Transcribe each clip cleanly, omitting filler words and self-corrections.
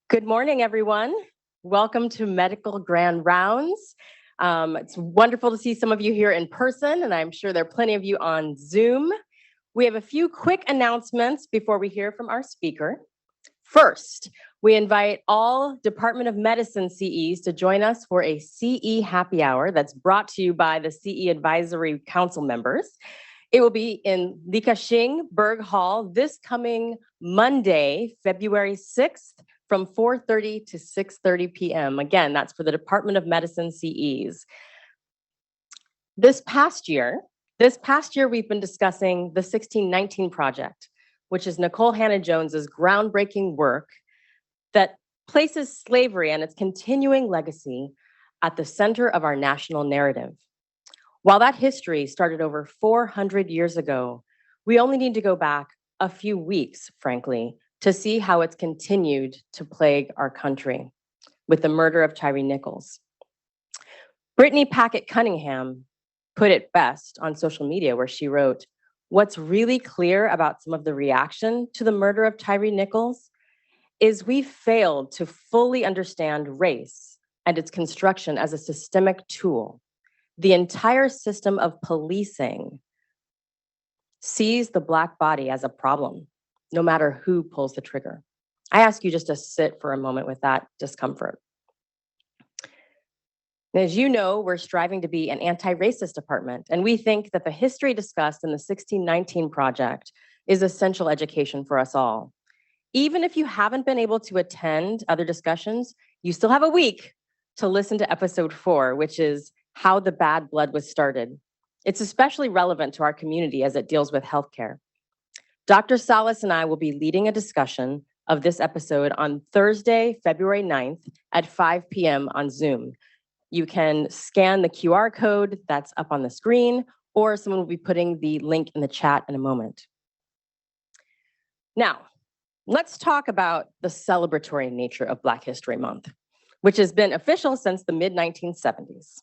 Good morning, everyone. Welcome to Medical Grand Rounds. It's wonderful to see some of you here in person, and I'm sure there are plenty of you on Zoom. We have a few quick announcements before we hear from our speaker. First, we invite all Department of Medicine CEs to join us for a CE happy hour that's brought to you by the CE Advisory Council members. It will be in Likashing Berg Hall this coming Monday, February 6th, from 4:30 to 6:30 p.m. Again, that's for the Department of Medicine CEs. This past year, we've been discussing the 1619 Project, which is Nicole Hannah-Jones's groundbreaking work that places slavery and its continuing legacy at the center of our national narrative. While that history started over 400 years ago, we only need to go back a few weeks, frankly, to see how it's continued to plague our country with the murder of Tyree Nichols. Brittany Packett Cunningham put it best on social media, where she wrote, "What's really clear about some of the reaction to the murder of Tyree Nichols is we failed to fully understand race and its construction as a systemic tool. The entire system of policing sees the Black body as a problem, no matter who pulls the trigger." I ask you just to sit for a moment with that discomfort. As you know, we're striving to be an anti-racist department, and we think that the history discussed in the 1619 Project is essential education for us all. Even if you haven't been able to attend other discussions, you still have a week to listen to episode 4, which is How the Bad Blood Was Started. It's especially relevant to our community as it deals with healthcare. Dr. Salas and I will be leading a discussion of this episode on Thursday, February 9th at 5 p.m. on Zoom. You can scan the QR code that's up on the screen, or someone will be putting the link in the chat in a moment. Now, let's talk about the celebratory nature of Black History Month, which has been official since the mid-1970s.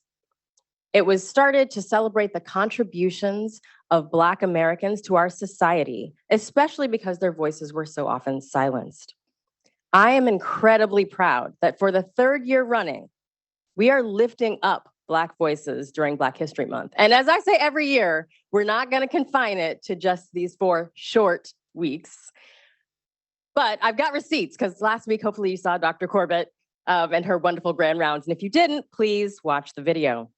It was started to celebrate the contributions of Black Americans to our society, especially because their voices were so often silenced. I am incredibly proud that for the 3rd year running, we are lifting up Black voices during Black History Month. And as I say every year, we're not going to confine it to just these 4 short weeks. But I've got receipts, because last week, hopefully you saw Dr. Corbett and her wonderful grand rounds. And if you didn't, please watch the video.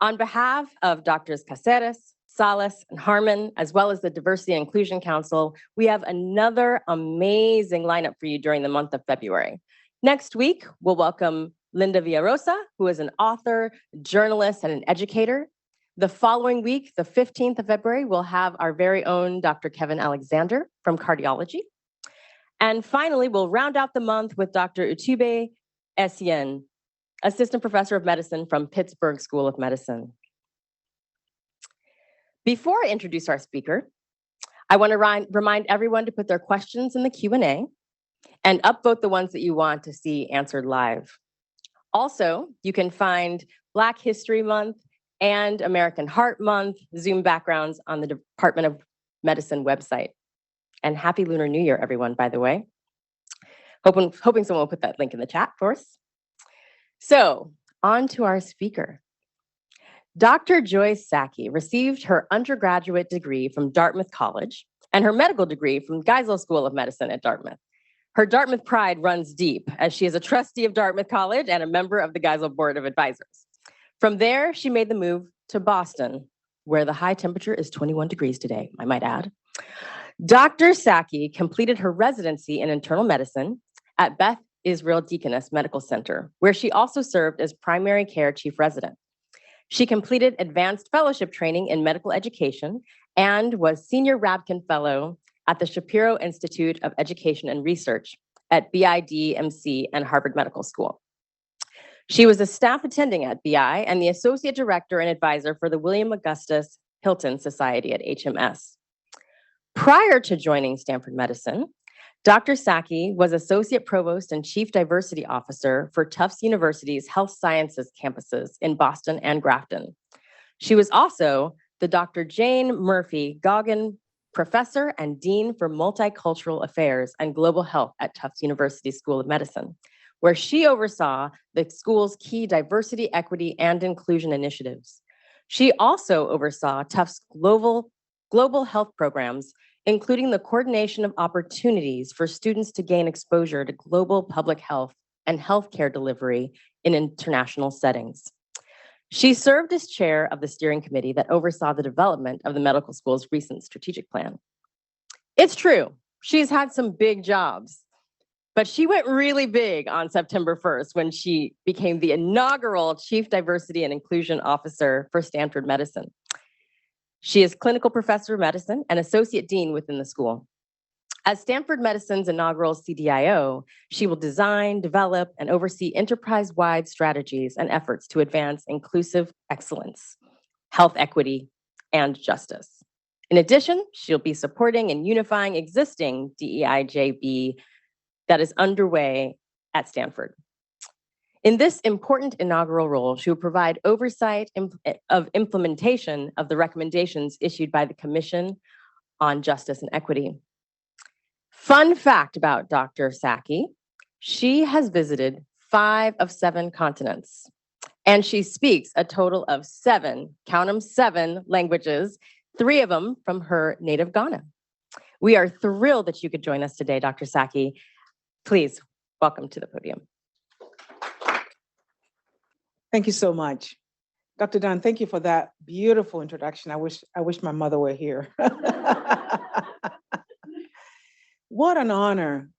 On behalf of Drs. Caceres, Salas, and Harmon, as well as the Diversity and Inclusion Council, we have another amazing lineup for you during the month of February. Next week, we'll welcome Linda Villarosa, who is an author, journalist, and an educator. The following week, the 15th of February, we'll have our very own Dr. Kevin Alexander from cardiology. And finally, we'll round out the month with Dr. Utube Essien, Assistant Professor of Medicine from Pittsburgh School of Medicine. Before I introduce our speaker, I want to remind everyone to put their questions in the Q&A and upvote the ones that you want to see answered live. Also, you can find Black History Month and American Heart Month Zoom backgrounds on the Department of Medicine website. And happy Lunar New Year, everyone, by the way. Hoping someone will put that link in the chat for us. So, on to our speaker. Dr. Joyce Sackey received her undergraduate degree from Dartmouth College and her medical degree from Geisel School of Medicine at Dartmouth. Her Dartmouth pride runs deep, as she is a trustee of Dartmouth College and a member of the Geisel Board of Advisors. From there, she made the move to Boston, where the high temperature is 21 degrees today, I might add. Dr. Sackey completed her residency in internal medicine at Beth Israel Deaconess Medical Center, where she also served as primary care chief resident. She completed advanced fellowship training in medical education and was senior Rabkin fellow at the Shapiro Institute of Education and Research at BIDMC and Harvard Medical School. She was a staff attending at BI and the associate director and advisor for the William Augustus Hilton Society at HMS. Prior to joining Stanford Medicine, Dr. Sackey was Associate Provost and Chief Diversity Officer for Tufts University's Health Sciences campuses in Boston and Grafton. She was also the Dr. Jane Murphy Goggin Professor and Dean for Multicultural Affairs and Global Health at Tufts University School of Medicine, where she oversaw the school's key diversity, equity, and inclusion initiatives. She also oversaw Tufts' global health programs, including the coordination of opportunities for students to gain exposure to global public health and healthcare delivery in international settings. She served as chair of the steering committee that oversaw the development of the medical school's recent strategic plan. It's true, she's had some big jobs, but she went really big on September 1st when she became the inaugural Chief Diversity and Inclusion Officer for Stanford Medicine. She is clinical professor of medicine and associate dean within the school. As Stanford Medicine's inaugural CDIO, she will design, develop, and oversee enterprise-wide strategies and efforts to advance inclusive excellence, health equity, and justice. In addition, she'll be supporting and unifying existing DEIJB that is underway at Stanford. In this important inaugural role, she will provide oversight of implementation of the recommendations issued by the Commission on Justice and Equity. Fun fact about Dr. Sackey, she has visited 5 of 7 continents, and she speaks a total of 7, count them 7 languages, 3 of them from her native Ghana. We are thrilled that you could join us today, Dr. Sackey. Please, welcome to the podium. Thank you so much. Dr. Dunn, thank you for that beautiful introduction. I wish my mother were here. What an honor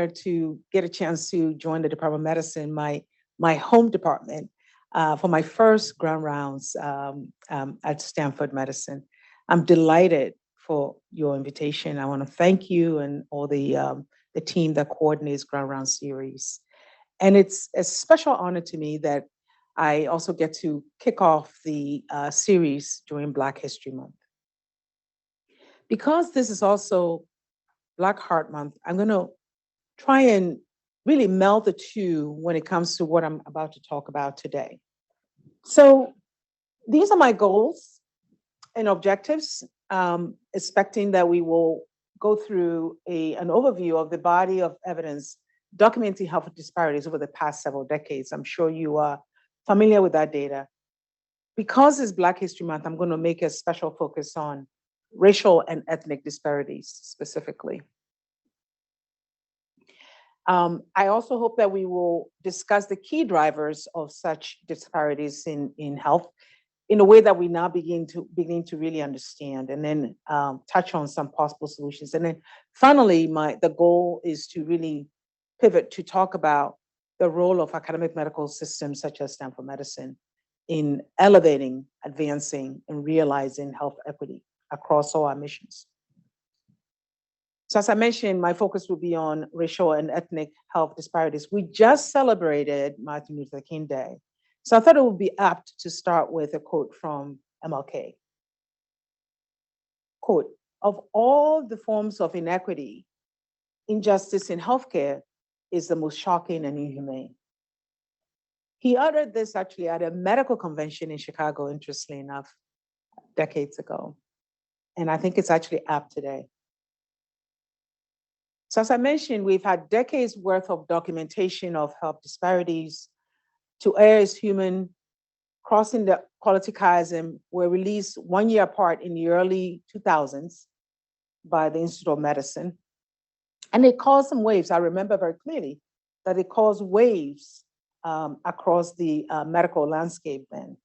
to get a chance to join the Department of Medicine, my home department, for my first grand rounds at Stanford Medicine. I'm delighted for your invitation. I want to thank you and all the team that coordinates Grand Round Series. And it's a special honor to me that I also get to kick off the series during Black History Month. Because this is also Black Heart Month, I'm going to try and really meld the two when it comes to what I'm about to talk about today. So these are my goals and objectives, expecting that we will go through an overview of the body of evidence documenting health disparities over the past several decades. I'm sure you are familiar with that data. Because it's Black History Month, I'm going to make a special focus on racial and ethnic disparities specifically. I also hope that we will discuss the key drivers of such disparities in health in a way that we now begin to really understand, and then touch on some possible solutions. And then finally, the goal is to really pivot to talk about the role of academic medical systems such as Stanford Medicine in elevating, advancing, and realizing health equity across all our missions. So as I mentioned, my focus will be on racial and ethnic health disparities. We just celebrated Martin Luther King Day. So I thought it would be apt to start with a quote from MLK. Quote, "Of all the forms of inequity, injustice in healthcare is the most shocking and inhumane." He uttered this actually at a medical convention in Chicago, interestingly enough, decades ago. And I think it's actually apt today. So as I mentioned, we've had decades worth of documentation of health disparities. To err is human, crossing the quality chasm were released 1 year apart in the early 2000s by the Institute of Medicine. And it caused some waves. I remember very clearly that it caused waves across the medical landscape then.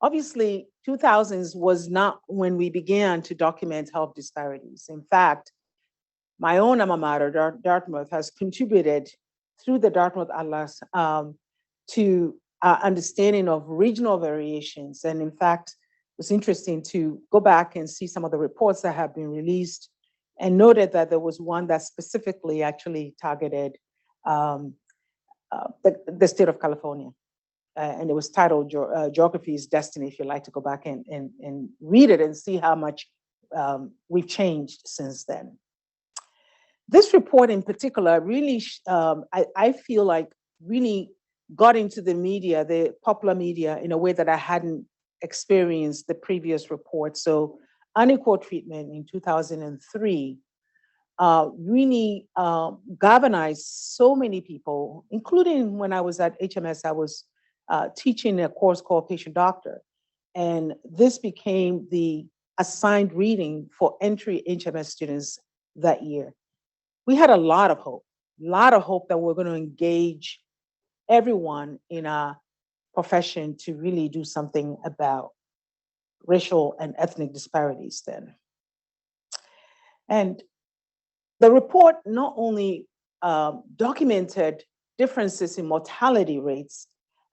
Obviously, 2000s was not when we began to document health disparities. In fact, my own alma mater, Dartmouth, has contributed through the Dartmouth Atlas to understanding of regional variations. And in fact, it was interesting to go back and see some of the reports that have been released, and noted that there was one that specifically actually targeted the state of California. And it was titled Geography is Destiny, if you'd like to go back and read it and see how much we've changed since then. This report in particular really, I feel like really got into the media, the popular media, in a way that I hadn't experienced the previous report. So unequal treatment in 2003 really galvanized so many people, including when I was at HMS, I was teaching a course called Patient Doctor. And this became the assigned reading for entry HMS students that year. We had a lot of hope that we're going to engage everyone in our profession to really do something about racial and ethnic disparities then. And the report not only documented differences in mortality rates,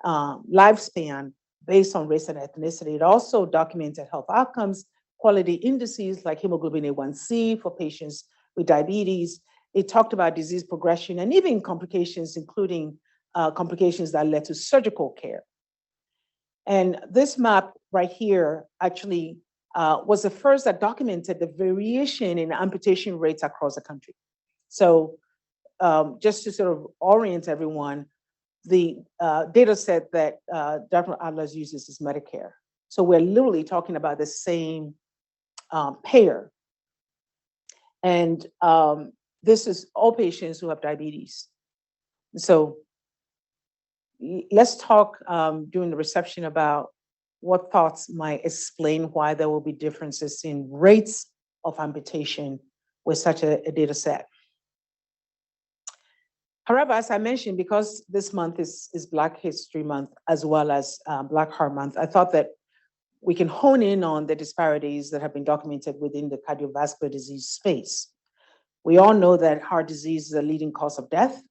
lifespan based on race and ethnicity, it also documented health outcomes, quality indices like hemoglobin A1C for patients with diabetes. It talked about disease progression and even complications, including complications that led to surgical care. And this map right here actually was the first that documented the variation in amputation rates across the country. So just to sort of orient everyone, the data set that Dr. Adler uses is Medicare. So we're literally talking about the same payer. And this is all patients who have diabetes. So let's talk during the reception about what thoughts might explain why there will be differences in rates of amputation with such a data set. However, as I mentioned, because this month is Black History Month as well as Black Heart Month, I thought that we can hone in on the disparities that have been documented within the cardiovascular disease space. We all know that heart disease is a leading cause of death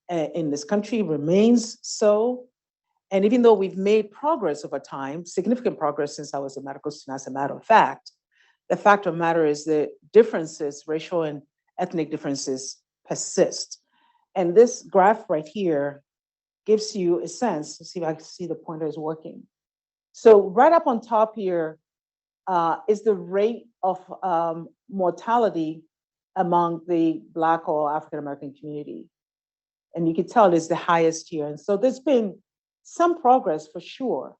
in this country, remains so. And even though we've made progress over time, significant progress since I was a medical student, as a matter of fact, the fact of the matter is the differences, racial and ethnic differences, persist. And this graph right here gives you a sense. Let's see if I can see the pointer is working. So right up on top here is the rate of mortality among the Black or African-American community. And you can tell it's the highest here. And so there's been some progress for sure.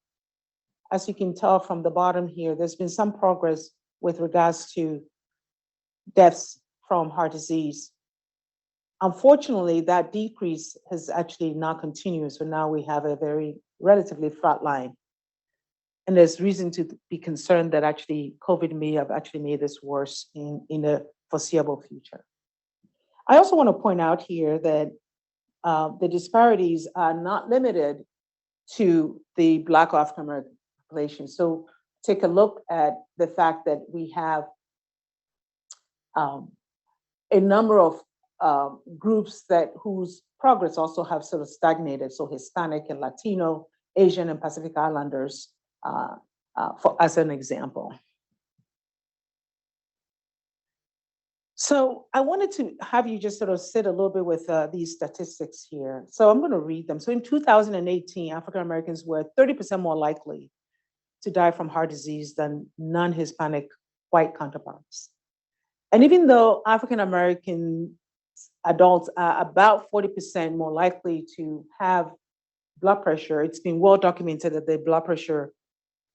As you can tell from the bottom here, there's been some progress with regards to deaths from heart disease. Unfortunately, that decrease has actually not continued. So now we have a very relatively flat line. And there's reason to be concerned that actually COVID may have actually made this worse in the foreseeable future. I also want to point out here that the disparities are not limited to the Black or African American population. So take a look at the fact that we have a number of groups whose progress also have sort of stagnated. So Hispanic and Latino, Asian and Pacific Islanders, as an example. So I wanted to have you just sort of sit a little bit with these statistics here. So I'm going to read them. So in 2018, African Americans were 30% more likely to die from heart disease than non-Hispanic white counterparts. And even though African American adults are about 40% more likely to have blood pressure, it's been well documented that the blood pressure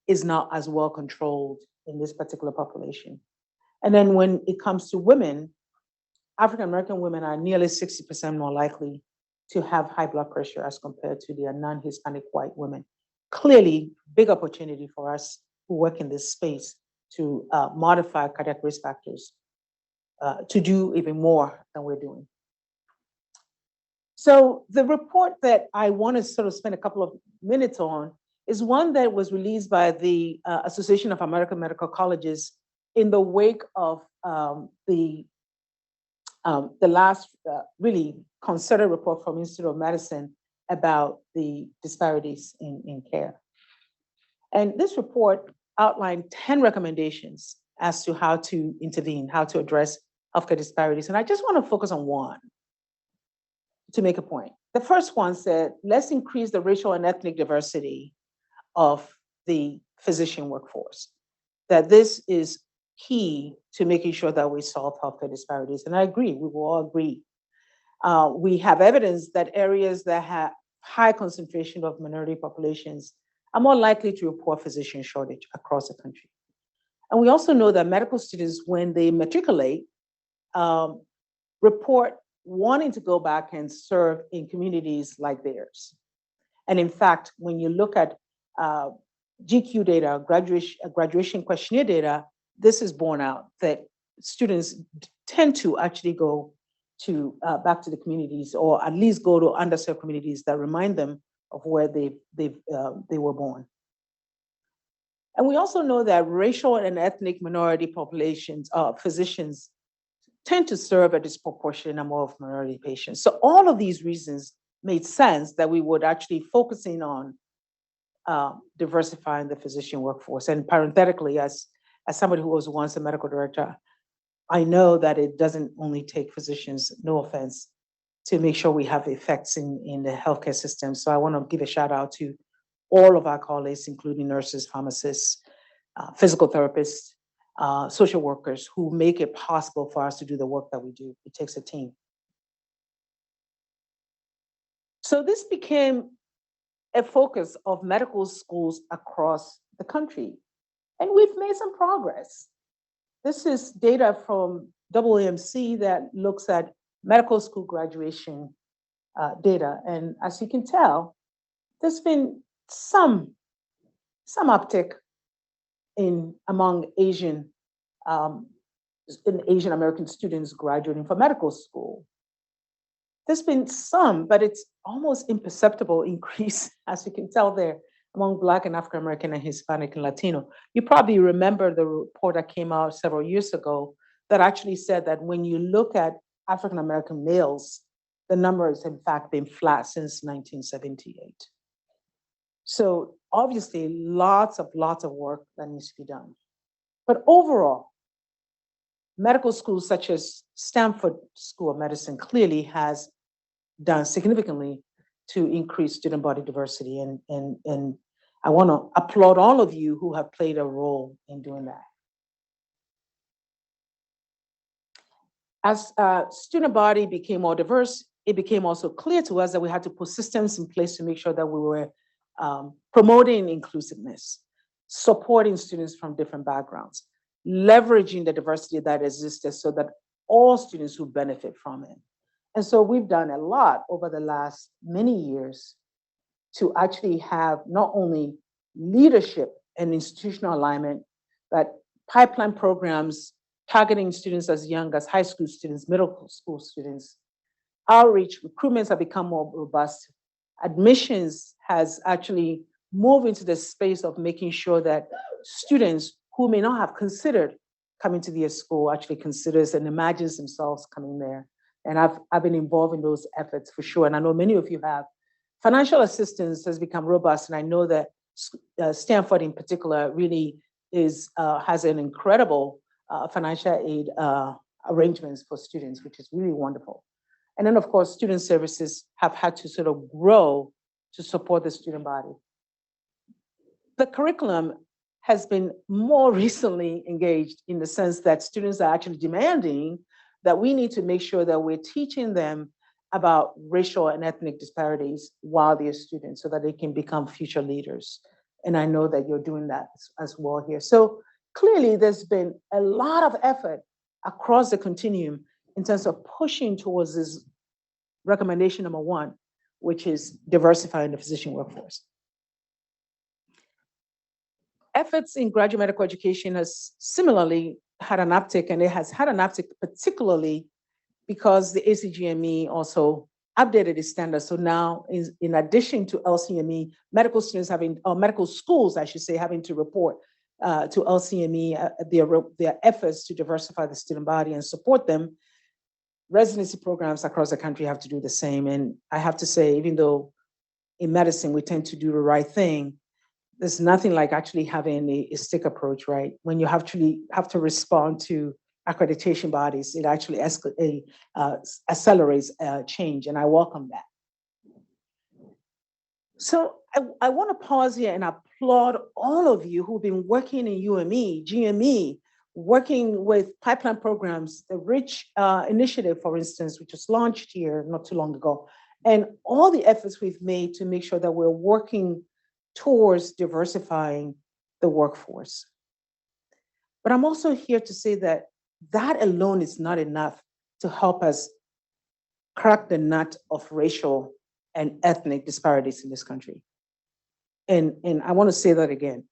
is not as well controlled in this particular population. And then when it comes to women, African American women are nearly 60% more likely to have high blood pressure as compared to their non-Hispanic white women. Clearly, big opportunity for us who work in this space to modify cardiac risk factors to do even more than we're doing. So the report that I want to sort of spend a couple of minutes on is one that was released by the Association of American Medical Colleges in the wake of the last really concerted report from Institute of Medicine about the disparities in care. And this report outlined 10 recommendations as to how to intervene, how to address healthcare disparities. And I just want to focus on one to make a point. The first one said, let's increase the racial and ethnic diversity of the physician workforce. That this is key to making sure that we solve healthcare disparities. And I agree, we will all agree. We have evidence that areas that have high concentration of minority populations are more likely to report physician shortage across the country. And we also know that medical students, when they matriculate, report wanting to go back and serve in communities like theirs. And in fact, when you look at GQ data, graduation questionnaire data, this is borne out that students tend to actually go to back to the communities, or at least go to underserved communities that remind them of where they were born. And we also know that racial and ethnic minority populations, physicians, tend to serve a disproportionate number of minority patients. So all of these reasons made sense that we would actually focusing on diversifying the physician workforce. And parenthetically, as somebody who was once a medical director, I know that it doesn't only take physicians, no offense, to make sure we have effects in the healthcare system. So I want to give a shout out to all of our colleagues, including nurses, pharmacists, physical therapists, social workers, who make it possible for us to do the work that we do. It takes a team. So this became a focus of medical schools across the country. And we've made some progress. This is data from AAMC that looks at medical school graduation data. And as you can tell, there's been some uptick among Asian American students graduating from medical school. There's been some, but it's almost imperceptible increase, as you can tell there, among Black and African American and Hispanic and Latino. You probably remember the report that came out several years ago that actually said that when you look at African American males, the number has in fact been flat since 1978. So obviously lots of work that needs to be done. But overall, medical schools such as Stanford School of Medicine clearly has done significantly to increase student body diversity. And I want to applaud all of you who have played a role in doing that. As student body became more diverse, it became also clear to us that we had to put systems in place to make sure that we were promoting inclusiveness, supporting students from different backgrounds, leveraging the diversity that existed so that all students would benefit from it. And so we've done a lot over the last many years to actually have not only leadership and institutional alignment, but pipeline programs targeting students as young as high school students, middle school students. Outreach, recruitments have become more robust. Admissions has actually moved into the space of making sure that students who may not have considered coming to their school actually considers and imagines themselves coming there. And I've been involved in those efforts for sure. And I know many of you have. Financial assistance has become robust. And I know that Stanford in particular really has an incredible financial aid arrangements for students, which is really wonderful. And then of course, student services have had to sort of grow to support the student body. The curriculum has been more recently engaged in the sense that students are actually demanding that we need to make sure that we're teaching them about racial and ethnic disparities while they're students so that they can become future leaders. And I know that you're doing that as well here. So clearly there's been a lot of effort across the continuum in terms of pushing towards this recommendation number one, which is diversifying the physician workforce. Efforts in graduate medical education has similarly had an uptick, and it has had an uptick particularly because the ACGME also updated its standards. So now, in addition to LCME, medical students medical schools, I should say, having to report to LCME their efforts to diversify the student body and support them. Residency programs across the country have to do the same. And I have to say, even though in medicine we tend to do the right thing, there's nothing like actually having a stick approach, right? When you actually have to respond to accreditation bodies, it actually accelerates change, and I welcome that. So I want to pause here and applaud all of you who've been working in UME, GME, working with pipeline programs, the RICH initiative, for instance, which was launched here not too long ago, and all the efforts we've made to make sure that we're working towards diversifying the workforce. But I'm also here to say that that alone is not enough to help us crack the nut of racial and ethnic disparities in this country. And I want to say that again.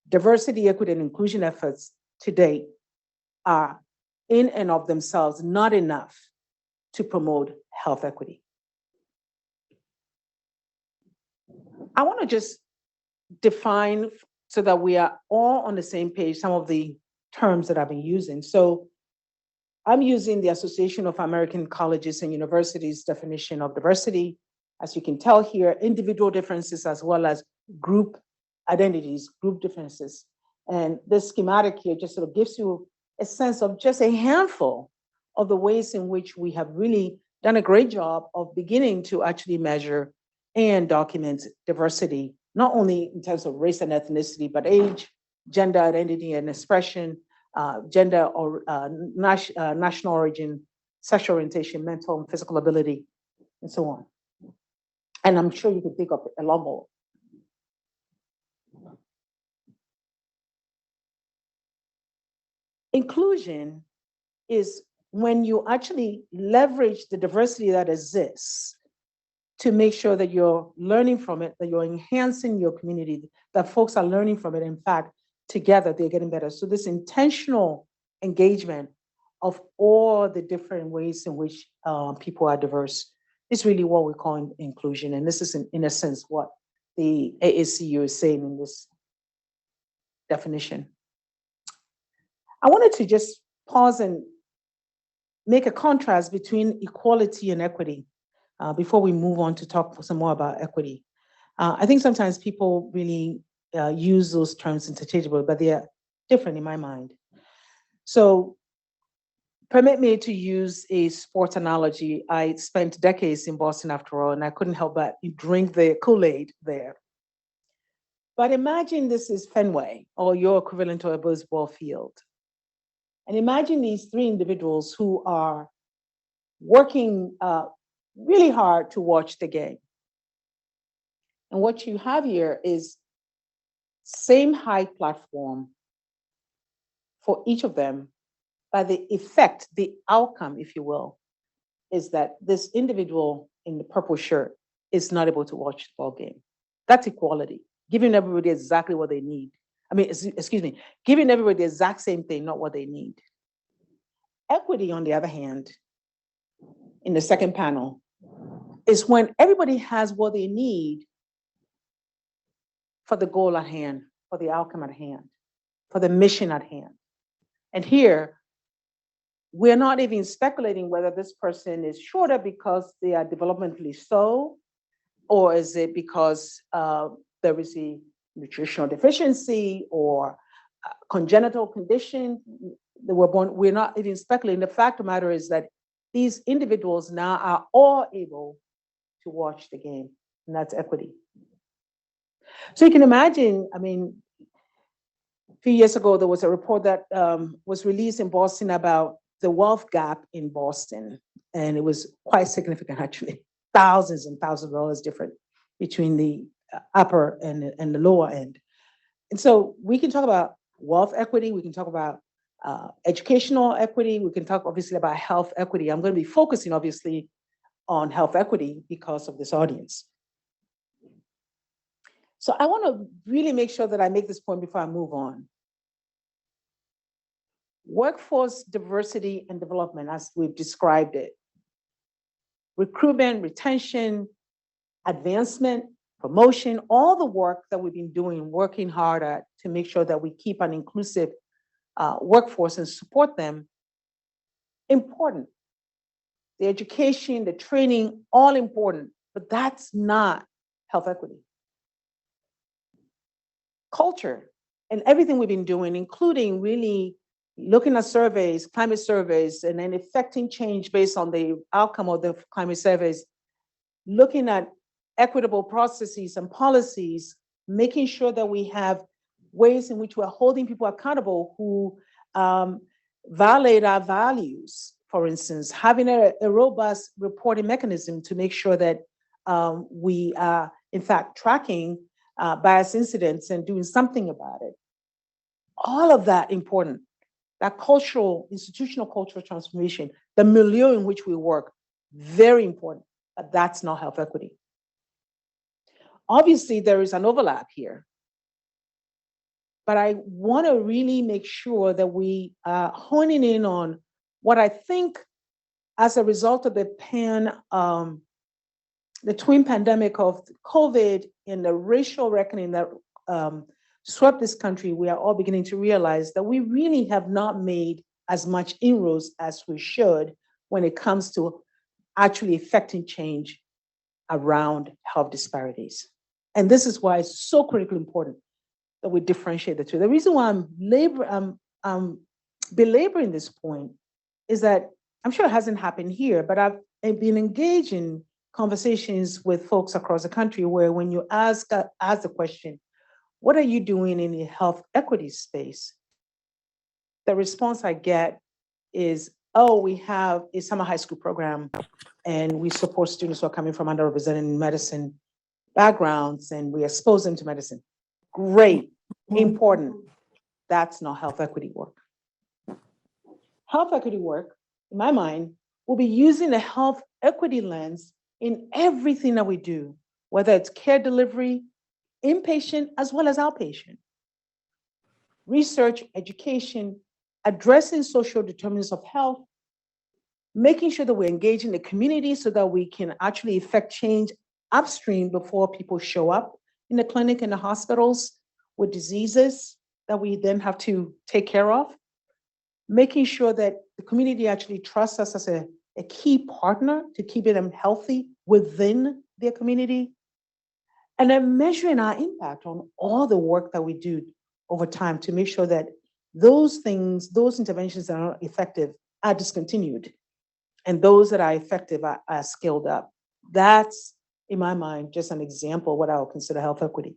Diversity, equity, and inclusion efforts to date are in and of themselves not enough to promote health equity. I want to just define so that we are all on the same page some of the terms that I've been using. So I'm using the Association of American Colleges and Universities definition of diversity. As you can tell here, individual differences as well as group identities, group differences. And this schematic here just sort of gives you a sense of just a handful of the ways in which we have really done a great job of beginning to actually measure and document diversity, not only in terms of race and ethnicity, but age, gender identity and expression, gender or national origin, sexual orientation, mental and physical ability, and so on. And I'm sure you can think of a lot more. Inclusion is when you actually leverage the diversity that exists to make sure that you're learning from it, that you're enhancing your community, that folks are learning from it. In fact, together they're getting better. So this intentional engagement of all the different ways in which people are diverse is really what we're calling inclusion. And this is in a sense what the AACU is saying in this definition. I wanted to just pause and make a contrast between equality and equity before we move on to talk some more about equity. I think sometimes people really use those terms interchangeably, but they are different in my mind. So permit me to use a sports analogy. I spent decades in Boston after all, and I couldn't help but drink the Kool-Aid there. But imagine this is Fenway, or your equivalent to a baseball field. And imagine these three individuals who are working really hard to watch the game. And what you have here is same height platform for each of them, but the effect, the outcome, if you will, is that this individual in the purple shirt is not able to watch the ball game. That's equality, giving everybody exactly what they need. I mean, excuse me, giving everybody the exact same thing, not what they need. Equity, on the other hand, in the second panel, is when everybody has what they need for the goal at hand, for the outcome at hand, for the mission at hand. And here, we're not even speculating whether this person is shorter because they are developmentally so, or is it because there is a nutritional deficiency or congenital condition that were born. We're not even speculating. The fact of the matter is that these individuals now are all able to watch the game, and that's equity. So you can imagine, I mean, a few years ago, there was a report that was released in Boston about the wealth gap in Boston, and it was quite significant, actually. Thousands and thousands of dollars different between the upper and the lower end. And so we can talk about wealth equity, we can talk about educational equity, we can talk obviously about health equity. I'm going to be focusing obviously on health equity because of this audience. So I want to really make sure that I make this point before I move on. Workforce diversity and development, as we've described it. Recruitment, retention, advancement, promotion, all the work that we've been doing, working hard at to make sure that we keep an inclusive workforce and support them, important. The education, the training, all important, but that's not health equity. Culture and everything we've been doing, including really looking at surveys, climate surveys, and then effecting change based on the outcome of the climate surveys, looking at equitable processes and policies, making sure that we have ways in which we're holding people accountable who violate our values. For instance, having a robust reporting mechanism to make sure that we are, in fact, tracking bias incidents and doing something about it. All of that important. That cultural, institutional cultural transformation, the milieu in which we work, very important. But that's not health equity. Obviously, there is an overlap here. But I want to really make sure that we are honing in on what I think, as a result of the twin pandemic of COVID and the racial reckoning that swept this country, we are all beginning to realize that we really have not made as much inroads as we should when it comes to actually effecting change around health disparities. And this is why it's so critically important that we differentiate the two. The reason why I'm belaboring this point is that I'm sure it hasn't happened here, but I've been engaged in conversations with folks across the country where when you ask the question, what are you doing in the health equity space? The response I get is, oh, we have a summer high school program and we support students who are coming from underrepresented medicine backgrounds and we expose them to medicine. Great, important. That's not health equity work. Health equity work, in my mind, will be using the health equity lens in everything that we do, whether it's care delivery, inpatient as well as outpatient. Research, education, addressing social determinants of health, making sure that we're engaging the community so that we can actually effect change upstream before people show up in the clinic and the hospitals with diseases that we then have to take care of. Making sure that the community actually trusts us as a key partner to keeping them healthy within their community. And then measuring our impact on all the work that we do over time to make sure that those things, those interventions that are not effective are discontinued. And those that are effective are scaled up. That's, in my mind, just an example of what I would consider health equity.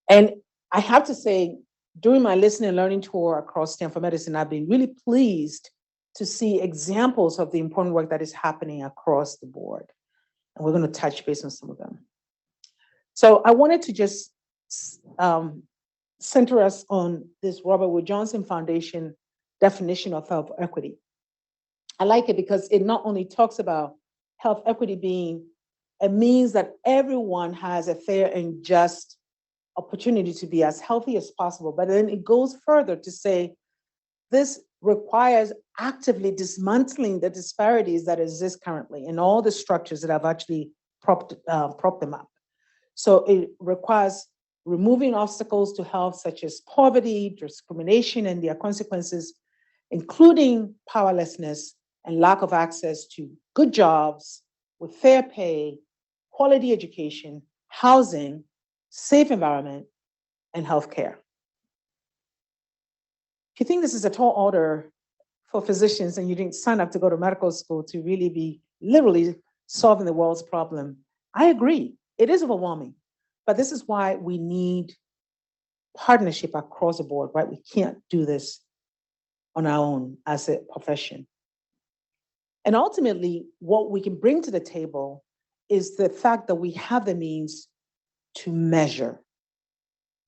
And I have to say, during my listening and learning tour across Stanford Medicine, I've been really pleased to see examples of the important work that is happening across the board. And we're going to touch base on some of them. So I wanted to just center us on this Robert Wood Johnson Foundation definition of health equity. I like it because it not only talks about health equity being a means that everyone has a fair and just opportunity to be as healthy as possible, but then it goes further to say this requires actively dismantling the disparities that exist currently in all the structures that have actually propped them up. So it requires removing obstacles to health such as poverty, discrimination, and their consequences, including powerlessness and lack of access to good jobs with fair pay, quality education, housing, safe environment, and healthcare. If you think this is a tall order for physicians and you didn't sign up to go to medical school to really be literally solving the world's problem, I agree. It is overwhelming, but this is why we need partnership across the board, right? We can't do this on our own as a profession. And ultimately, what we can bring to the table is the fact that we have the means to measure,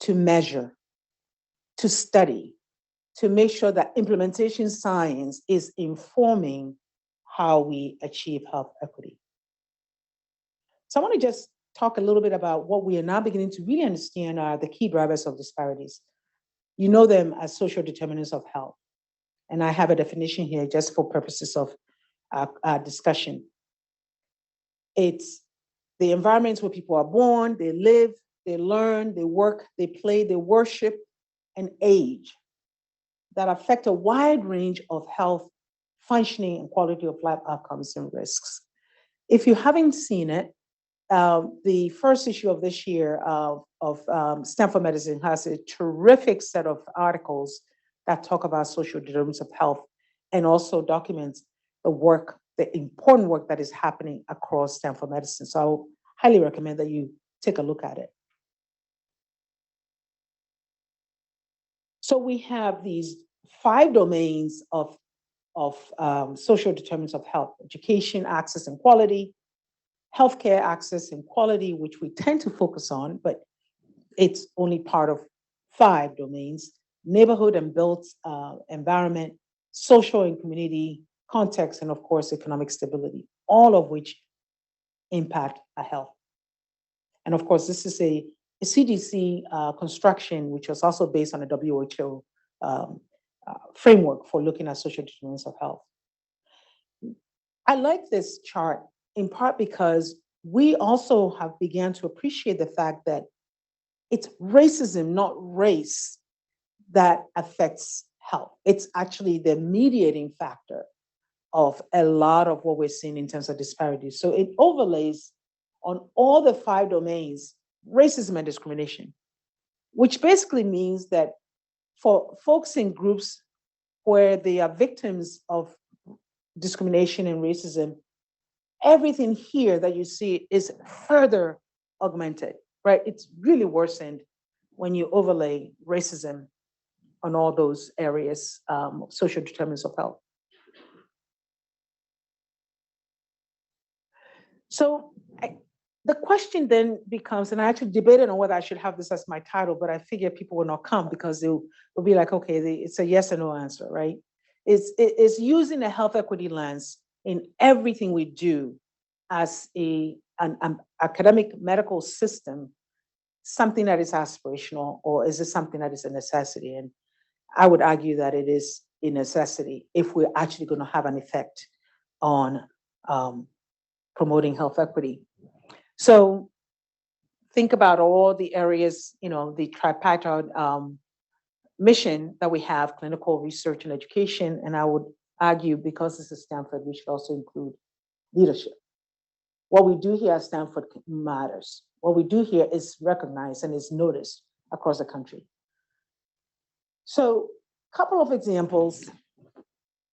to study, to make sure that implementation science is informing how we achieve health equity. So I want to just talk a little bit about what we are now beginning to really understand are the key drivers of disparities. You know them as social determinants of health. And I have a definition here just for purposes of our discussion. It's the environments where people are born, they live, they learn, they work, they play, they worship, and age that affect a wide range of health, functioning, and quality of life outcomes and risks. If you haven't seen it, the first issue of this year of Stanford Medicine has a terrific set of articles that talk about social determinants of health and also documents the work, the important work that is happening across Stanford Medicine. So I would highly recommend that you take a look at it. So we have these 5 domains of social determinants of health: education, access, and quality; healthcare access and quality, which we tend to focus on, but it's only part of 5 domains: neighborhood and built environment, social and community context, and of course, economic stability, all of which impact our health. And of course, this is a CDC construction, which was also based on a WHO framework for looking at social determinants of health. I like this chart in part because we also have begun to appreciate the fact that it's racism, not race, that affects health. It's actually the mediating factor of a lot of what we're seeing in terms of disparities. So it overlays on all the 5 domains, racism and discrimination, which basically means that for folks in groups where they are victims of discrimination and racism, everything here that you see is further augmented, right? It's really worsened when you overlay racism on all those areas, social determinants of health. So the question then becomes, and I actually debated on whether I should have this as my title, but I figure people will not come because they'll be like, okay, it's a yes or no answer, right? It's using a health equity lens in everything we do as an academic medical system, something that is aspirational, or is it something that is a necessity? And I would argue that it is a necessity if we're actually going to have an effect on promoting health equity. So think about all the areas, the tripartite mission that we have: clinical, research, and education. And I would argue, because this is Stanford, we should also include leadership. What we do here at Stanford matters. What we do here is recognized and is noticed across the country. So a couple of examples,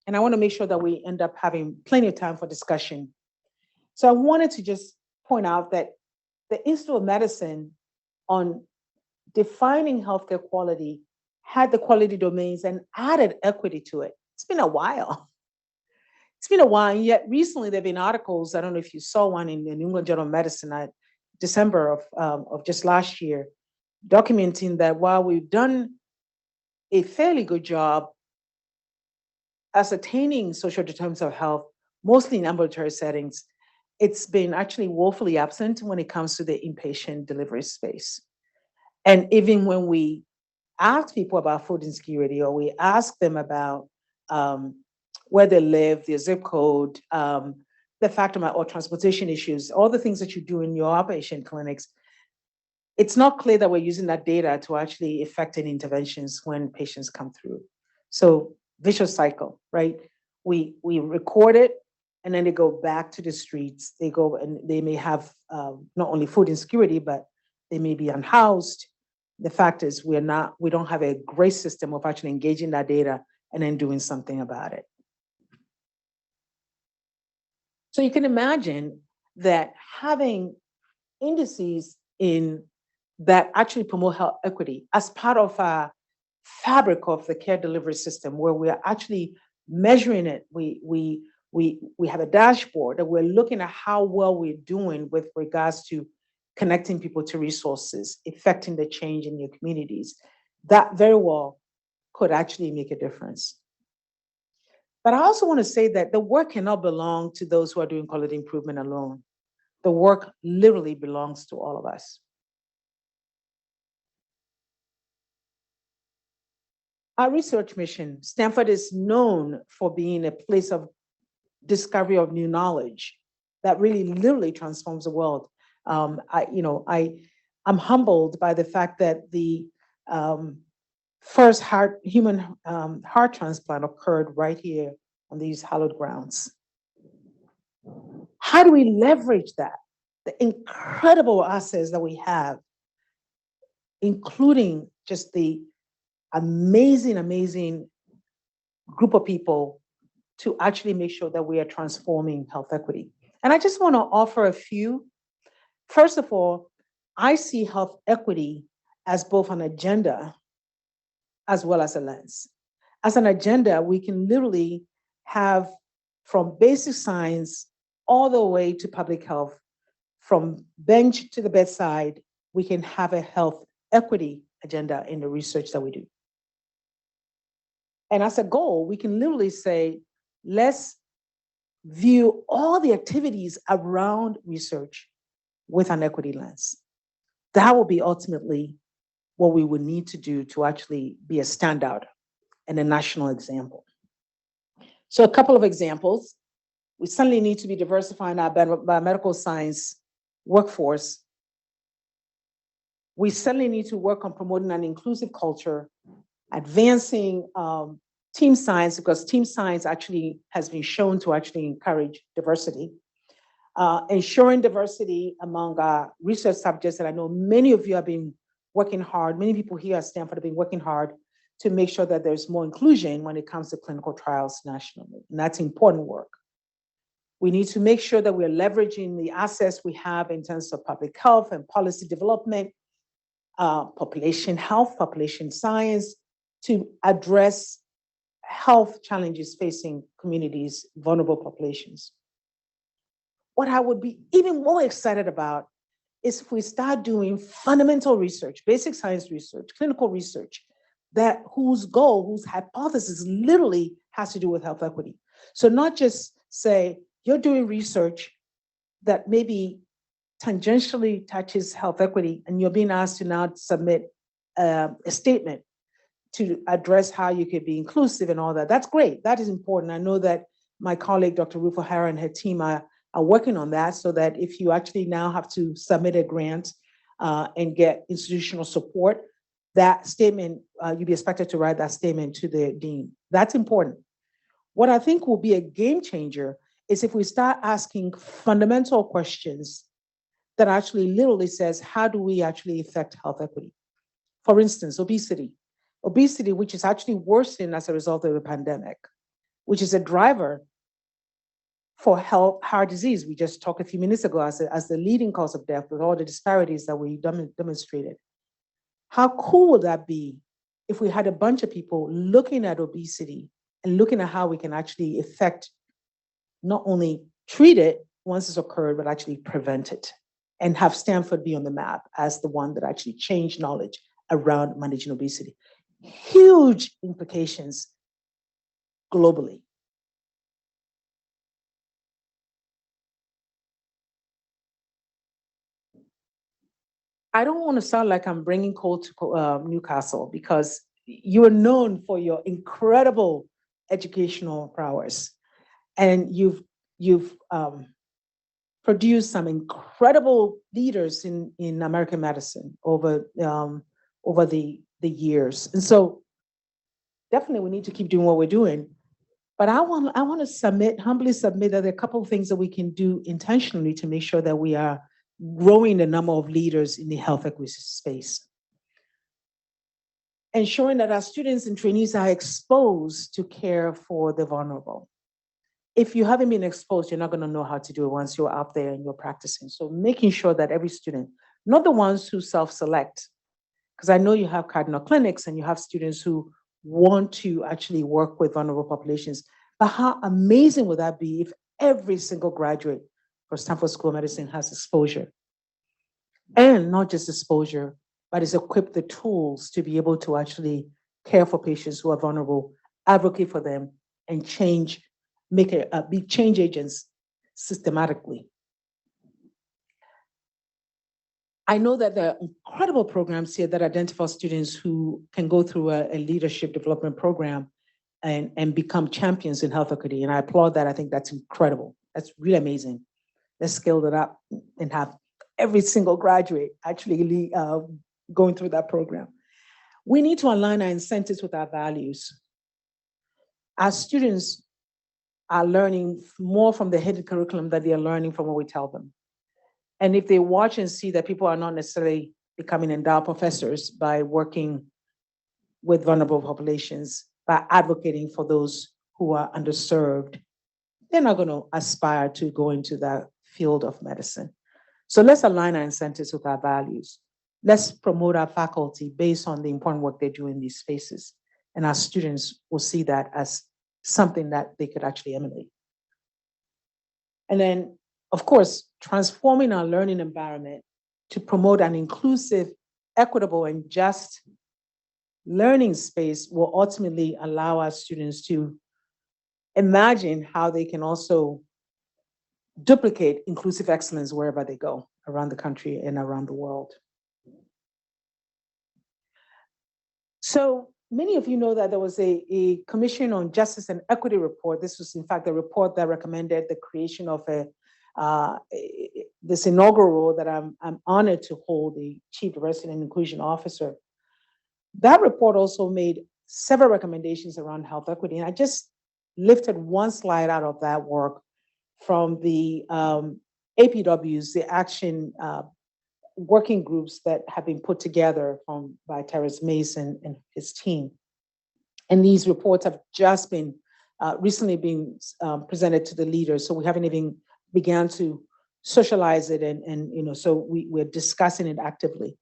and I want to make sure that we end up having plenty of time for discussion. So I wanted to just point out that the Institute of Medicine, on defining healthcare quality, had the quality domains and added equity to it. It's been a while. And yet recently there have been articles, I don't know if you saw one in the New England Journal of Medicine at December of just last year, documenting that while we've done a fairly good job ascertaining social determinants of health, mostly in ambulatory settings, it's been actually woefully absent when it comes to the inpatient delivery space. And even when we ask people about food insecurity, or we ask them about where they live, their zip code, the fact about or transportation issues, all the things that you do in your outpatient clinics, it's not clear that we're using that data to actually effect any interventions when patients come through. So vicious cycle, right? We record it, and then they go back to the streets. They go and they may have not only food insecurity, but they may be unhoused. The fact is we don't have a great system of actually engaging that data and then doing something about it. So you can imagine that having indices in that actually promote health equity as part of our fabric of the care delivery system, where we are actually measuring it. We have a dashboard that we're looking at how well we're doing with regards to connecting people to resources, affecting the change in your communities. That very well could actually make a difference. But I also want to say that the work cannot belong to those who are doing quality improvement alone. The work literally belongs to all of us. Our research mission, Stanford is known for being a place of discovery of new knowledge that really literally transforms the world. I'm humbled by the fact that the first human heart transplant occurred right here on these hallowed grounds. How do we leverage that? The incredible assets that we have, including just the amazing group of people, to actually make sure that we are transforming health equity. And I just want to offer a few. First of all, I see health equity as both an agenda as well as a lens. As an agenda, we can literally have from basic science all the way to public health, from bench to the bedside, we can have a health equity agenda in the research that we do. And as a goal, we can literally say, let's view all the activities around research with an equity lens. That will be ultimately what we would need to do to actually be a standout and a national example. So a couple of examples. We certainly need to be diversifying our biomedical science workforce. We certainly need to work on promoting an inclusive culture, advancing team science, because team science actually has been shown to actually encourage diversity. Ensuring diversity among our research subjects, and I know many of you have been working hard, many people here at Stanford have been working hard to make sure that there's more inclusion when it comes to clinical trials nationally, and that's important work. We need to make sure that we're leveraging the assets we have in terms of public health and policy development, population health, population science, to address health challenges facing communities, vulnerable populations. What I would be even more excited about is if we start doing fundamental research, basic science research, clinical research, that whose goal, whose hypothesis literally has to do with health equity. So not just say, you're doing research that maybe tangentially touches health equity, and you're being asked to now submit a statement to address how you could be inclusive and all that. That's great. That is important. I know that my colleague, Dr. Ruth O'Hara, and her team are working on that, so that if you actually now have to submit a grant and get institutional support, that statement, you'd be expected to write that statement to the dean. That's important. What I think will be a game changer is if we start asking fundamental questions that actually literally says, how do we actually affect health equity? For instance, obesity. Obesity, which is actually worsening as a result of the pandemic, which is a driver for heart disease. We just talked a few minutes ago as the leading cause of death with all the disparities that we demonstrated. How cool would that be if we had a bunch of people looking at obesity and looking at how we can actually affect, not only treat it once it's occurred, but actually prevent it, and have Stanford be on the map as the one that actually changed knowledge around managing obesity. Huge implications globally. I don't want to sound like I'm bringing coal to Newcastle, because you are known for your incredible educational prowess, and you've produced some incredible leaders in American medicine over the years. And so definitely we need to keep doing what we're doing. But I want to humbly submit that there are a couple of things that we can do intentionally to make sure that we are growing the number of leaders in the health equity space. Ensuring that our students and trainees are exposed to care for the vulnerable. If you haven't been exposed, you're not going to know how to do it once you're out there and you're practicing. So making sure that every student, not the ones who self-select, because I know you have cardinal clinics and you have students who want to actually work with vulnerable populations, but how amazing would that be if every single graduate for Stanford School of Medicine has exposure? And not just exposure, but is equipped the tools to be able to actually care for patients who are vulnerable, advocate for them, and be change agents systematically. I know that there are incredible programs here that identify students who can go through a leadership development program and become champions in health equity. And I applaud that. I think that's incredible. That's really amazing. Let's scale it up and have every single graduate actually going through that program. We need to align our incentives with our values. Our students are learning more from the hidden curriculum than they are learning from what we tell them. And if they watch and see that people are not necessarily becoming endowed professors by working with vulnerable populations, by advocating for those who are underserved, they're not going to aspire to go into that field of medicine. So let's align our incentives with our values. Let's promote our faculty based on the important work they do in these spaces. And our students will see that as something that they could actually emulate. And then, of course, transforming our learning environment to promote an inclusive, equitable and just learning space will ultimately allow our students to imagine how they can also duplicate inclusive excellence wherever they go around the country and around the world. So many of you know that there was a Commission on Justice and Equity report. This was, in fact, the report that recommended the creation of this inaugural role that I'm honored to hold, the Chief Diversity and Inclusion Officer. That report also made several recommendations around health equity, and I just lifted one slide out of that work from the APWs, the action working groups that have been put together by Terrence Mason and his team. And these reports have just been recently been presented to the leaders, so we haven't even began to socialize it, and so we're discussing it actively.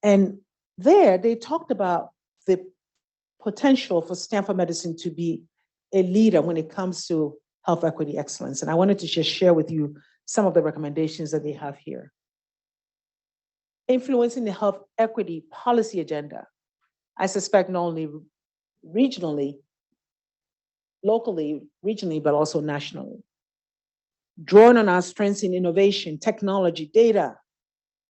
And there, they talked about the potential for Stanford Medicine to be a leader when it comes to health equity excellence. And I wanted to just share with you some of the recommendations that they have here. Influencing the health equity policy agenda, I suspect not only regionally, locally, regionally, but also nationally. Drawing on our strengths in innovation, technology, data,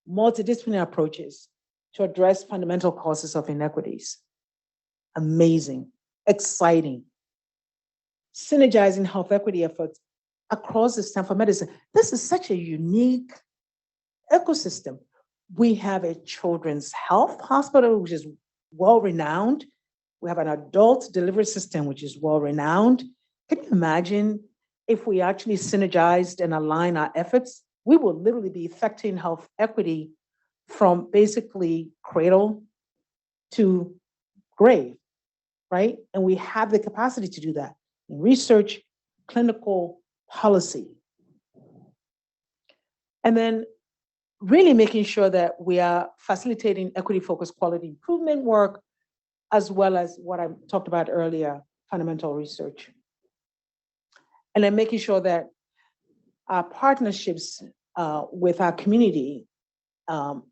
multidisciplinary approaches to address fundamental causes of inequities. Amazing, exciting. Synergizing health equity efforts across the Stanford Medicine. This is such a unique ecosystem. We have a children's health hospital, which is well-renowned. We have an adult delivery system, which is well-renowned. Can you imagine if we actually synergized and align our efforts? We will literally be affecting health equity from basically cradle to grave, right? And we have the capacity to do that in research, clinical, policy. And then really making sure that we are facilitating equity-focused quality improvement work, as well as what I talked about earlier, fundamental research. And then making sure that our partnerships with our community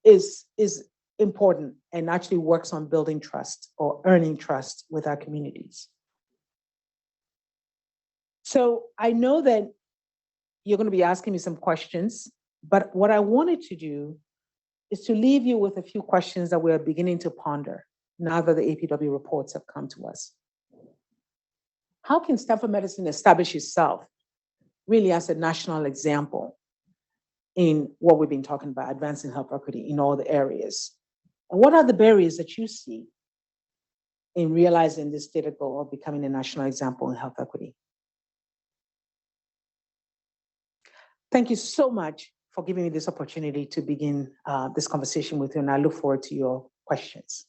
is important and actually works on building trust or earning trust with our communities. So I know that you're going to be asking me some questions, but what I wanted to do is to leave you with a few questions that we're beginning to ponder now that the APW reports have come to us. How can Stanford Medicine establish itself really as a national example in what we've been talking about, advancing health equity in all the areas? And what are the barriers that you see in realizing this stated goal of becoming a national example in health equity? Thank you so much for giving me this opportunity to begin this conversation with you, and I look forward to your questions.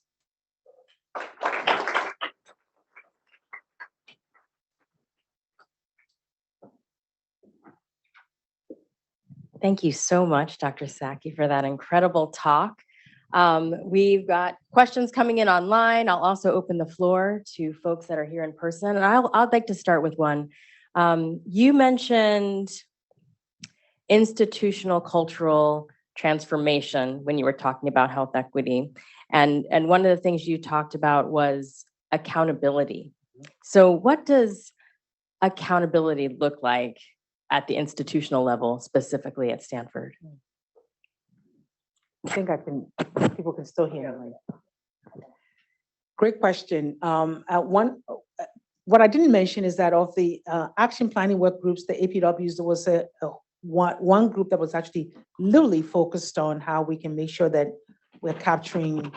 Thank you so much, Dr. Sackey, for that incredible talk. We've got questions coming in online. I'll also open the floor to folks that are here in person, and I'd like to start with one. You mentioned institutional cultural transformation when you were talking about health equity. And one of the things you talked about was accountability. So what does accountability look like at the institutional level, specifically at Stanford? I think people can still hear me. Great question. What I didn't mention is that of the action planning work groups, the APWs, there was one group that was actually literally focused on how we can make sure that we're capturing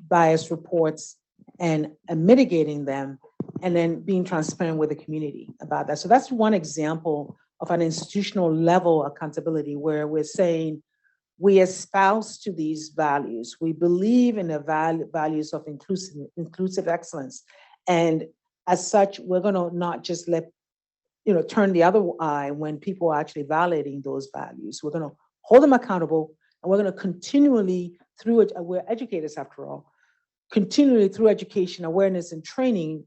bias reports and mitigating them, and then being transparent with the community about that. So that's one example of an institutional level accountability where we're saying we espouse to these values. We believe in the values of inclusive excellence. And as such, we're going to not just turn the other eye when people are actually violating those values. We're going to hold them accountable, and we're going to continually, through it, we're educators after all, continually through education, awareness, and training,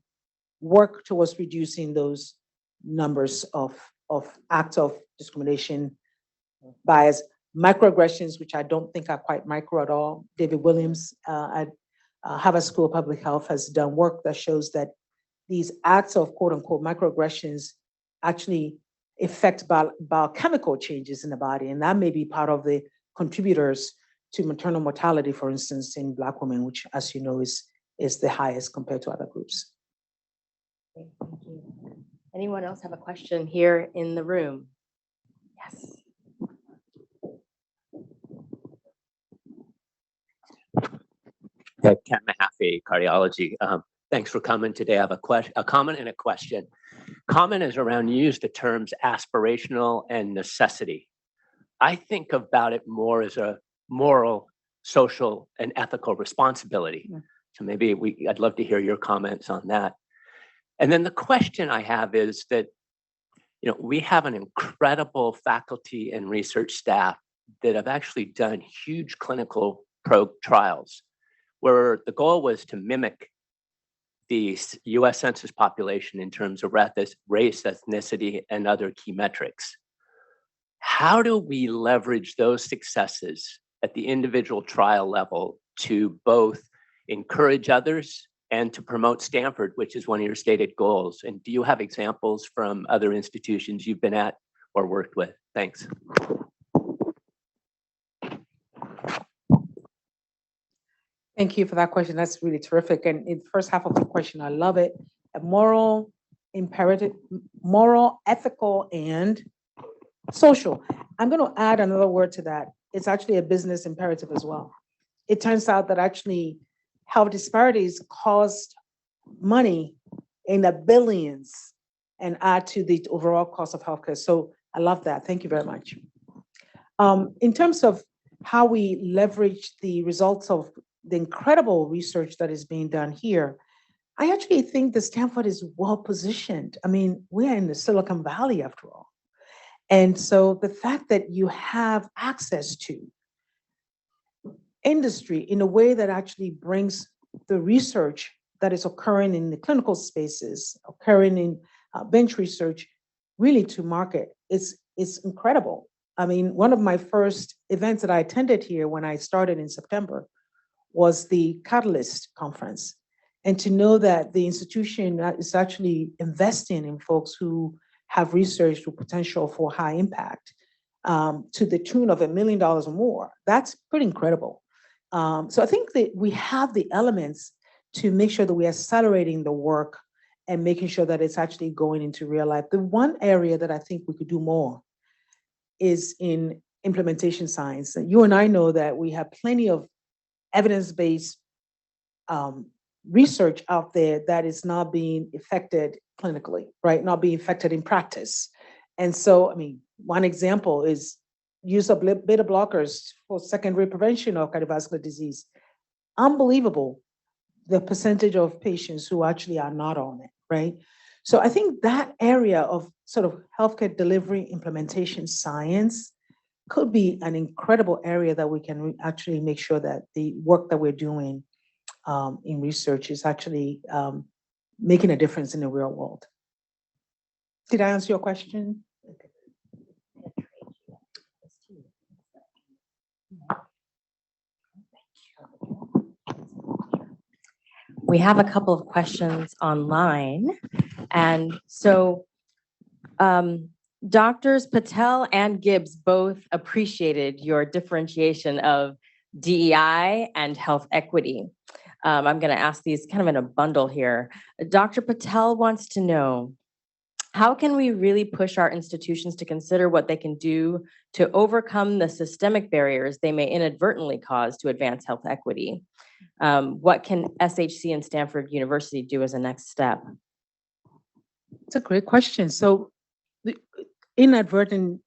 work towards reducing those numbers of acts of discrimination, bias, microaggressions, which I don't think are quite micro at all. David Williams at Harvard School of Public Health has done work that shows that these acts of quote unquote microaggressions actually affect biochemical changes in the body. And that may be part of the contributors to maternal mortality, for instance, in Black women, which, as you know, is the highest compared to other groups. Okay, thank you. Anyone else have a question here in the room? Yes. Ken Mahaffey, cardiology. Thanks for coming today. I have a comment and a question. Comment is around, you use the terms aspirational and necessity. I think about it more as a moral, social, and ethical responsibility. Yeah. So maybe I'd love to hear your comments on that. And then the question I have is that, we have an incredible faculty and research staff that have actually done huge clinical trials where the goal was to mimic the US Census population in terms of race, ethnicity, and other key metrics. How do we leverage those successes at the individual trial level to both encourage others and to promote Stanford, which is one of your stated goals? And do you have examples from other institutions you've been at or worked with? Thanks. Thank you for that question. That's really terrific. And in the first half of the question, I love it. A moral imperative, moral, ethical, and social. I'm going to add another word to that. It's actually a business imperative as well. It turns out that actually health disparities cost money in the billions and add to the overall cost of healthcare. So I love that. Thank you very much. In terms of how we leverage the results of the incredible research that is being done here, I actually think that Stanford is well positioned. I mean, we are in the Silicon Valley after all. And so the fact that you have access to industry in a way that actually brings the research that is occurring in the clinical spaces, occurring in bench research, really to market, is incredible. I mean, one of my first events that I attended here when I started in September was the Catalyst Conference. And to know that the institution is actually investing in folks who have research with potential for high impact to the tune of $1 million or more, that's pretty incredible. So I think that we have the elements to make sure that we're accelerating the work and making sure that it's actually going into real life. The one area that I think we could do more is in implementation science. You and I know that we have plenty of evidence-based research out there that is not being effected clinically, right? Not being effected in practice. And so, I mean, one example is use of beta blockers for secondary prevention of cardiovascular disease. Unbelievable, the percentage of patients who actually are not on it, right? So I think that area of sort of healthcare delivery implementation science could be an incredible area that we can actually make sure that the work that we're doing in research is actually making a difference in the real world. Did I answer your question? We have a couple of questions online. And so Doctors Patel and Gibbs both appreciated your differentiation of DEI and health equity. I'm going to ask these kind of in a bundle here. Dr. Patel wants to know, how can we really push our institutions to consider what they can do to overcome the systemic barriers they may inadvertently cause to advance health equity? What can SHC and Stanford University do as a next step? It's a great question. So the inadvertent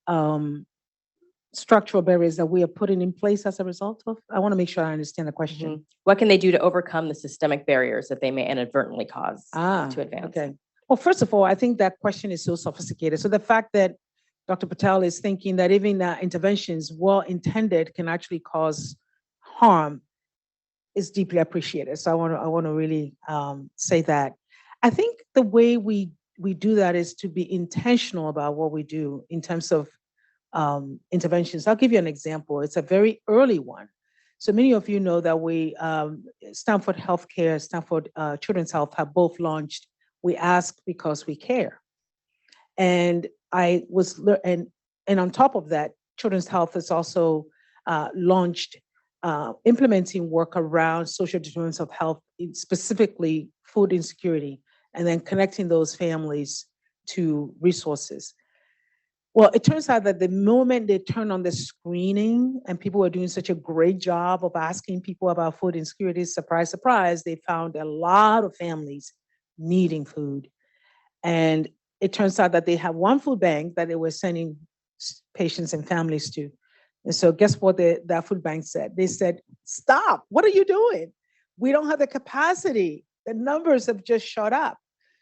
structural barriers that we are putting in place as a result of, I want to make sure I understand the question. Mm-hmm. What can they do to overcome the systemic barriers that they may inadvertently cause to advance? Okay. Well, first of all, I think that question is so sophisticated. So the fact that Dr. Patel is thinking that even interventions, well-intended, can actually cause harm is deeply appreciated. So I want to really say that. I think the way we do that is to be intentional about what we do in terms of interventions. I'll give you an example. It's a very early one. So many of you know that Stanford Healthcare, Stanford Children's Health have both launched We Ask Because We Care. And and on top of that, Children's Health has also launched implementing work around social determinants of health, specifically food insecurity, and then connecting those families to resources. Well, it turns out that the moment they turned on the screening and people were doing such a great job of asking people about food insecurity, surprise, surprise, they found a lot of families needing food. And it turns out that they have one food bank that they were sending patients and families to. And so guess what that food bank said? They said, stop, what are you doing? We don't have the capacity. The numbers have just shot up.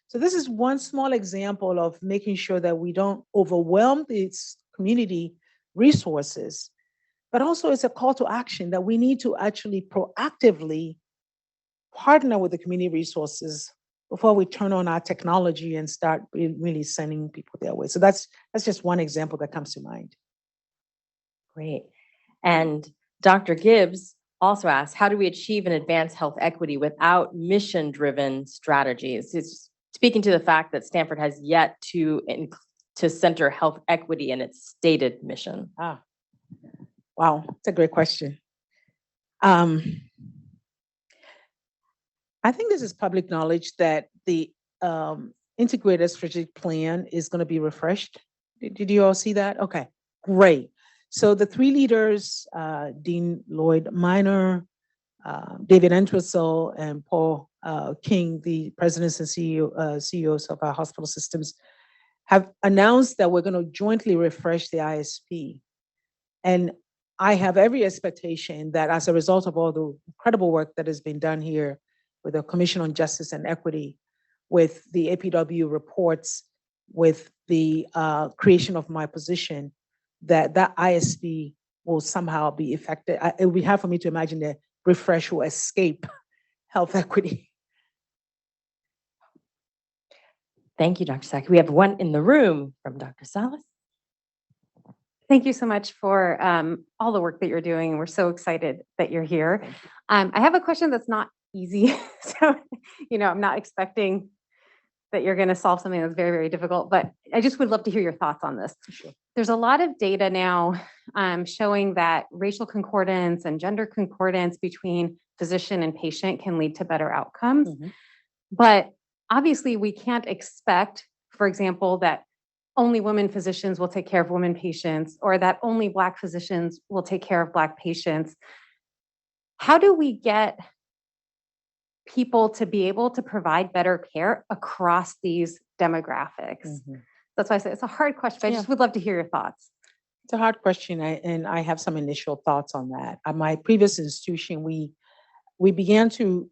So this is one small example of making sure that we don't overwhelm these community resources, but also it's a call to action that we need to actually proactively partner with the community resources before we turn on our technology and start really sending people their way. So that's just one example that comes to mind. Great. And Dr. Gibbs also asked, how do we achieve and advance health equity without mission-driven strategies? It's speaking to the fact that Stanford has yet to center health equity in its stated mission. Wow, that's a great question. I think this is public knowledge that the integrated strategic plan is going to be refreshed. Did you all see that? Okay, great. So the three leaders, Dean Lloyd Minor, David Entwistle, and Paul King, the presidents and CEOs of our hospital systems, have announced that we're going to jointly refresh the ISP. And I have every expectation that as a result of all the incredible work that has been done here with the Commission on Justice and Equity, with the APW reports, with the creation of my position, that ISP will somehow be affected. It would be hard for me to imagine that refresh will escape health equity. Thank you, Dr. Sackey. We have one in the room from Dr. Salas. Thank you so much for all the work that you're doing. We're so excited that you're here. I have a question that's not easy. So, I'm not expecting that you're going to solve something that's very, very difficult, but I just would love to hear your thoughts on this. Sure. There's a lot of data now showing that racial concordance and gender concordance between physician and patient can lead to better outcomes. Mm-hmm. But obviously we can't expect, for example, that only women physicians will take care of women patients, or that only Black physicians will take care of Black patients. How do we get people to be able to provide better care across these demographics? Mm-hmm. That's why I say it's a hard question, but I just would love to hear your thoughts. It's a hard question, and I have some initial thoughts on that. At my previous institution, we began to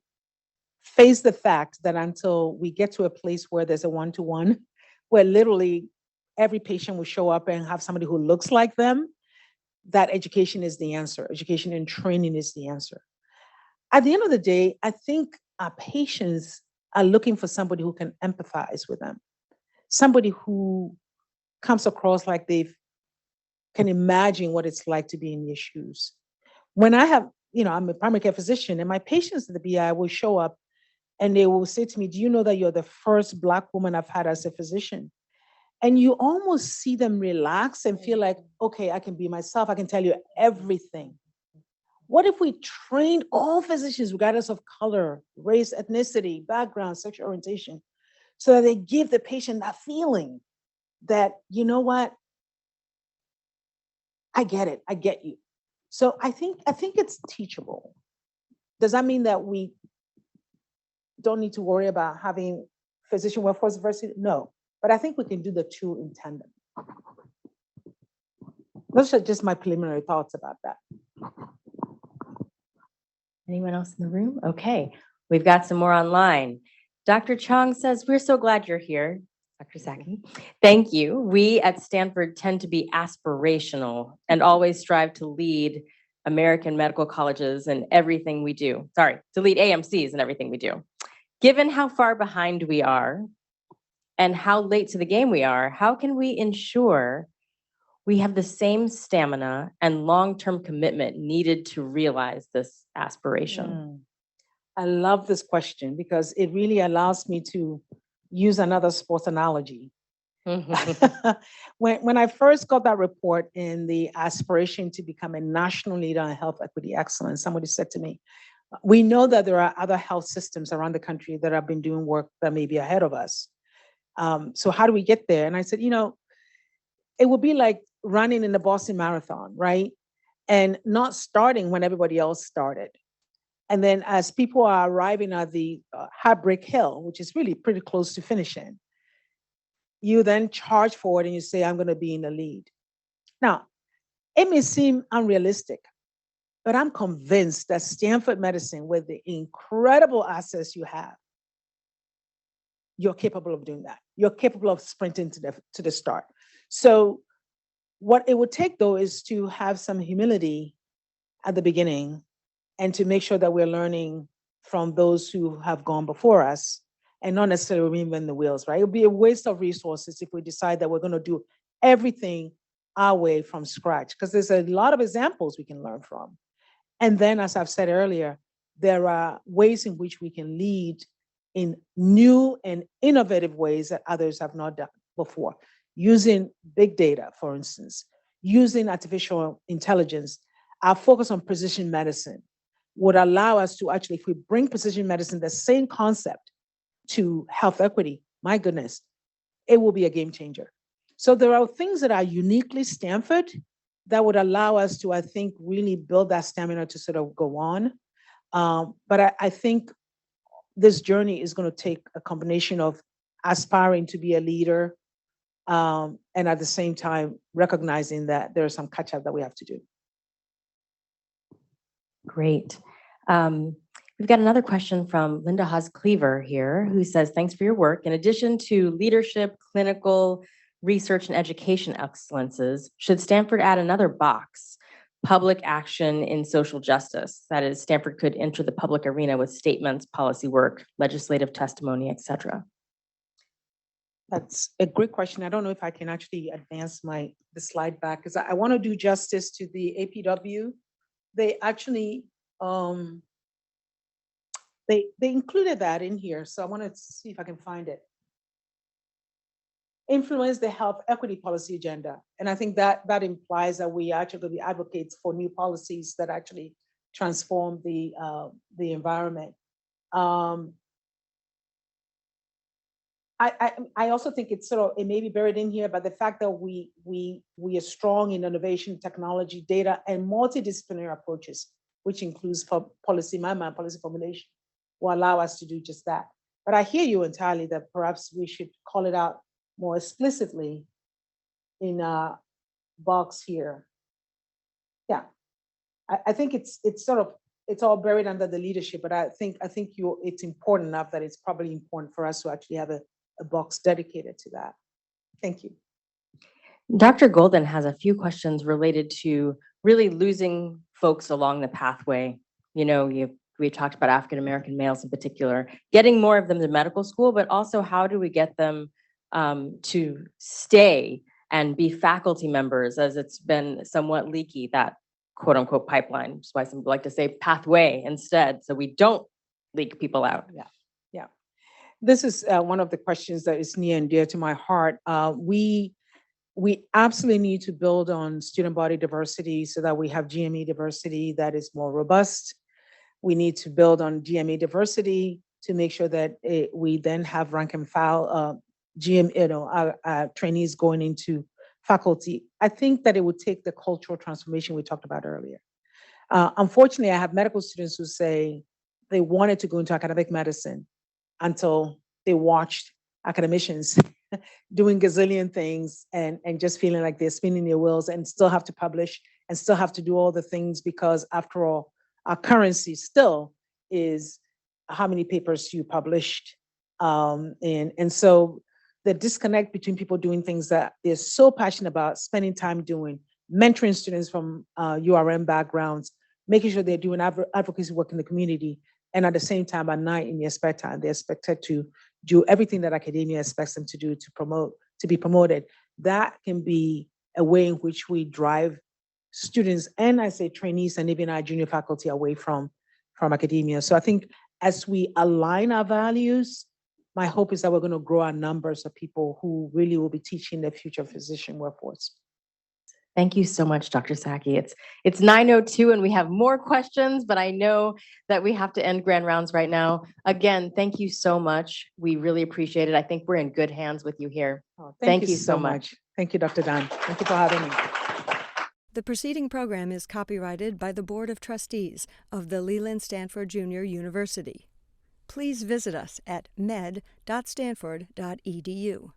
face the fact that until we get to a place where there's a one-to-one, where literally every patient will show up and have somebody who looks like them, that education is the answer. Education and training is the answer. At the end of the day, I think our patients are looking for somebody who can empathize with them, somebody who comes across like they can imagine what it's like to be in their shoes. When I have, I'm a primary care physician, and my patients at the BI will show up and they will say to me, do you know that you're the first Black woman I've had as a physician? And you almost see them relax and feel like, okay, I can be myself. I can tell you everything. What if we trained all physicians, regardless of color, race, ethnicity, background, sexual orientation, so that they give the patient that feeling that, you know what? I get it. I get you. So I think it's teachable. Does that mean that we don't need to worry about having physician workforce diversity? No, but I think we can do the two in tandem. Those are just my preliminary thoughts about that. Anyone else in the room? Okay, we've got some more online. Dr. Chong says, we're so glad you're here, Dr. Sackey. Thank you. We at Stanford tend to be aspirational and always strive to lead American medical colleges in everything we do. Sorry, to lead AMCs in everything we do. Given how far behind we are and how late to the game we are, how can we ensure we have the same stamina and long-term commitment needed to realize this aspiration? I love this question because it really allows me to use another sports analogy. When I first got that report in the aspiration to become a national leader in health equity excellence, somebody said to me, we know that there are other health systems around the country that have been doing work that may be ahead of us. So how do we get there? And I said, it would be like running in the Boston Marathon, right? And not starting when everybody else started. And then as people are arriving at the Heartbreak Hill, which is really pretty close to finishing, you then charge forward and you say, I'm going to be in the lead. Now, it may seem unrealistic, but I'm convinced that Stanford Medicine, with the incredible access you have, you're capable of doing that. You're capable of sprinting to the start. So what it would take, though, is to have some humility at the beginning and to make sure that we're learning from those who have gone before us and not necessarily reinvent the wheels, right? It would be a waste of resources if we decide that we're going to do everything our way from scratch, because there's a lot of examples we can learn from. And then, as I've said earlier, there are ways in which we can lead in new and innovative ways that others have not done before, using big data, for instance, using artificial intelligence. Our focus on precision medicine would allow us to actually, if we bring precision medicine, the same concept, to health equity, my goodness, it will be a game changer. So there are things that are uniquely Stanford that would allow us to, I think, really build that stamina to sort of go on. But I think this journey is going to take a combination of aspiring to be a leader and at the same time recognizing that there's some catch up that we have to do. Great. We've got another question from Linda Haas-Cleaver here, who says, thanks for your work. In addition to leadership, clinical, research, and education excellences, should Stanford add another box, public action in social justice? That is, Stanford could enter the public arena with statements, policy work, legislative testimony, et cetera. That's a great question. I don't know if I can actually advance the slide back, because I want to do justice to the APW. They actually, they included that in here. So I want to see if I can find it. Influence the health equity policy agenda. And I think that implies that we actually going to be advocates for new policies that actually transform the environment. I also think it's it may be buried in here, but the fact that we are strong in innovation, technology, data, and multidisciplinary approaches, which includes policy formulation, will allow us to do just that. But I hear you entirely that perhaps we should call it out more explicitly in a box here. Yeah, I think it's all buried under the leadership, but I think it's important enough that it's probably important for us to actually have a box dedicated to that. Thank you. Dr. Golden has a few questions related to really losing folks along the pathway. We talked about African-American males in particular, getting more of them to medical school, but also how do we get them to stay and be faculty members, as it's been somewhat leaky, that quote unquote pipeline, which is why some like to say pathway instead, so we don't leak people out. Yeah. This is one of the questions that is near and dear to my heart. We absolutely need to build on student body diversity so that we have GME diversity that is more robust. We need to build on GME diversity to make sure that we then have rank and file trainees going into faculty. I think that it would take the cultural transformation we talked about earlier. Unfortunately, I have medical students who say they wanted to go into academic medicine until they watched academicians doing gazillion things and just feeling like they're spinning their wheels and still have to publish and still have to do all the things, because after all, our currency still is how many papers you published. And so the disconnect between people doing things that they're so passionate about, spending time doing, mentoring students from URM backgrounds, making sure they're doing advocacy work in the community, and at the same time, at night in their spare time, they're expected to do everything that academia expects them to do to be promoted. That can be a way in which we drive students and I say trainees and even our junior faculty away from academia. So I think as we align our values, my hope is that we're going to grow our numbers of people who really will be teaching the future physician workforce. Thank you so much, Dr. Sackey. It's 9:02 and we have more questions, but I know that we have to end Grand Rounds right now. Again, thank you so much. We really appreciate it. I think we're in good hands with you here. Oh, Thank you so much. Thank you, Dr. Dan. Thank you for having me. The preceding program is copyrighted by the Board of Trustees of the Leland Stanford Junior University. Please visit us at med.stanford.edu.